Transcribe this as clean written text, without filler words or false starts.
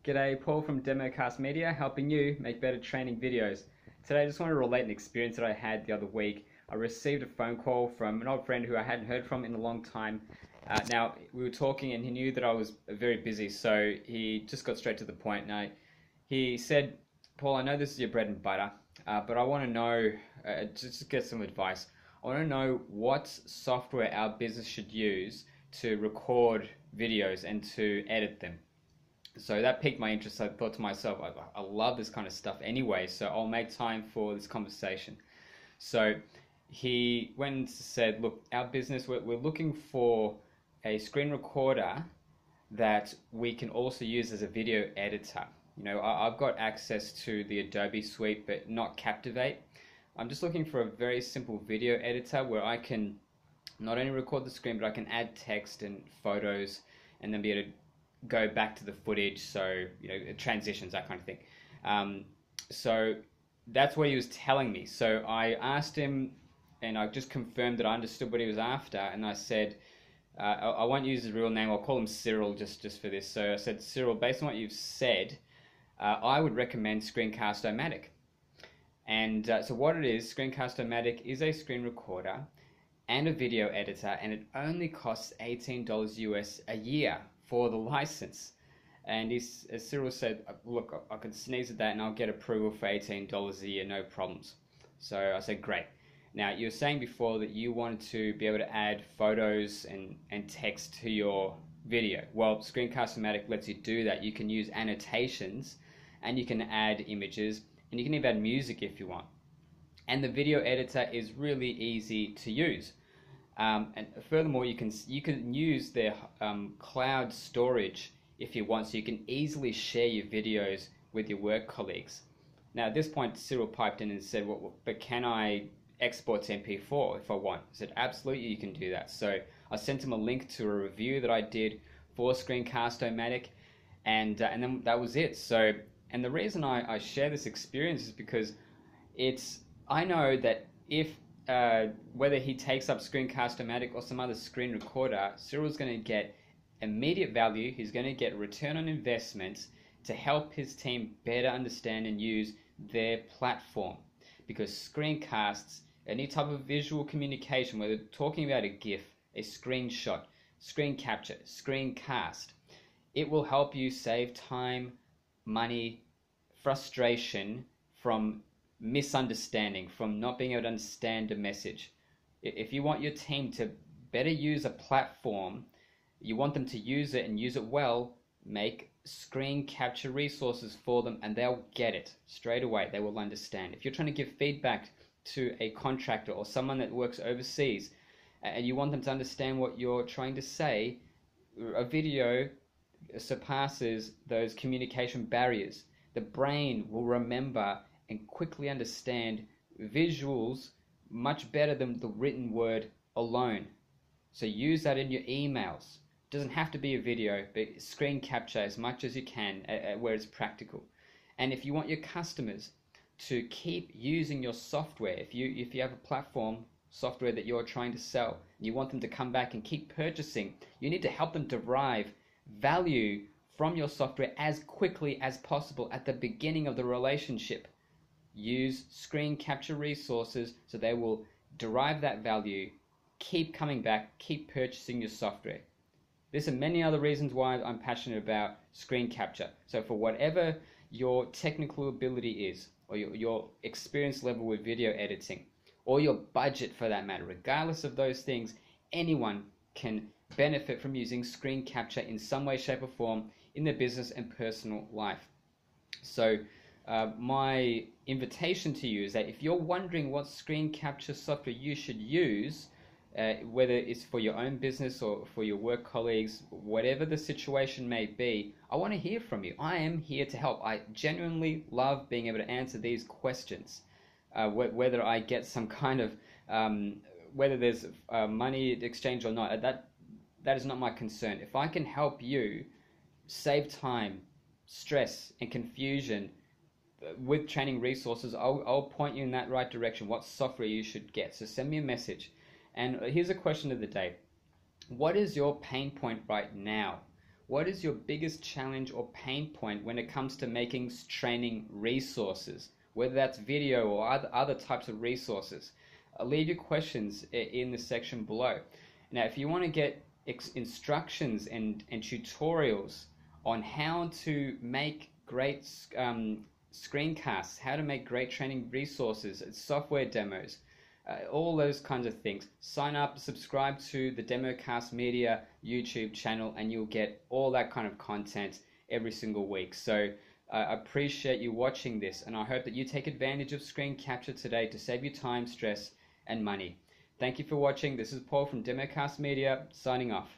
G'day, Paul from Democast Media, helping you make better training videos. Today I just want to relate an experience that I had the other week. I received a phone call from an old friend who I hadn't heard from in a long time. Now, we were talking and he knew that I was very busy, so he just got straight to the point. Now, he said, Paul, I know this is your bread and butter, but I want to know, just to get some advice, I want to know what software our business should use to record videos and to edit them. So that piqued my interest. I thought to myself, I love this kind of stuff anyway, so I'll make time for this conversation. So he went and said, look, our business, we're looking for a screen recorder that we can also use as a video editor. You know, I've got access to the Adobe suite, but not Captivate. I'm just looking for a very simple video editor where I can not only record the screen, but I can add text and photos and then be able to go back to the footage, so you know, transitions, that kind of thing. So that's what he was telling me. So I asked him, and I just confirmed that I understood what he was after, and I said, I won't use his real name, I'll call him Cyril just for this. So I said, Cyril, based on what you've said, I would recommend Screencast-O-Matic. And so what it is, Screencast-O-Matic is a screen recorder and a video editor, and it only costs $18 US a year for the license. And as Cyril said, look, I could sneeze at that and I'll get approval for $18 a year, no problems. So I said, great. Now, you were saying before that you wanted to be able to add photos and text to your video. Well, Screencast-O-Matic lets you do that. You can use annotations and you can add images and you can even add music if you want. And the video editor is really easy to use. And furthermore, you can use their cloud storage if you want, so you can easily share your videos with your work colleagues. Now, at this point, Cyril piped in and said, well, but can I export to MP4 if I want? I said, absolutely, you can do that. So I sent him a link to a review that I did for Screencast-O-Matic, and then that was it. So, and the reason I share this experience is because I know that if whether he takes up Screencast-O-Matic or some other screen recorder, Cyril's going to get immediate value. He's going to get return on investment to help his team better understand and use their platform. Because screencasts, any type of visual communication, whether talking about a GIF, a screenshot, screen capture, screencast, it will help you save time, money, frustration from misunderstanding, from not being able to understand a message. If you want your team to better use a platform, you want them to use it and use it well, make screen capture resources for them and they'll get it straight away. They will understand. If you're trying to give feedback to a contractor or someone that works overseas and you want them to understand what you're trying to say, a video surpasses those communication barriers. The brain will remember and quickly understand visuals much better than the written word alone. So use that in your emails. It doesn't have to be a video, but screen capture as much as you can where it's practical. And if you want your customers to keep using your software, if you have a platform software that you're trying to sell, and you want them to come back and keep purchasing, you need to help them derive value from your software as quickly as possible at the beginning of the relationship. Use screen capture resources so they will derive that value, keep coming back, keep purchasing your software. There's many other reasons why I'm passionate about screen capture. So for whatever your technical ability is, or your experience level with video editing, or your budget for that matter, regardless of those things, anyone can benefit from using screen capture in some way, shape or form in their business and personal life. So my invitation to you is that if you're wondering what screen capture software you should use, whether it's for your own business or for your work colleagues, whatever the situation may be, I want to hear from you. I am here to help. I genuinely love being able to answer these questions. Whether I get some kind of, whether there's money exchange or not, that is not my concern. If I can help you save time, stress, and confusion with training resources, I'll point you in that right direction, what software you should get. So send me a message. And here's a question of the day. What is your pain point right now? What is your biggest challenge or pain point when it comes to making training resources, whether that's video or other types of resources? Leave your questions in the section below. Now, if you want to get instructions and tutorials on how to make great screencasts, how to make great training resources, software demos, all those kinds of things, sign up, subscribe to the Democast Media YouTube channel, and you'll get all that kind of content every single week. So I appreciate you watching this, and I hope that you take advantage of screen capture today to save you time, stress, and money. Thank you for watching. This is Paul from Democast Media, signing off.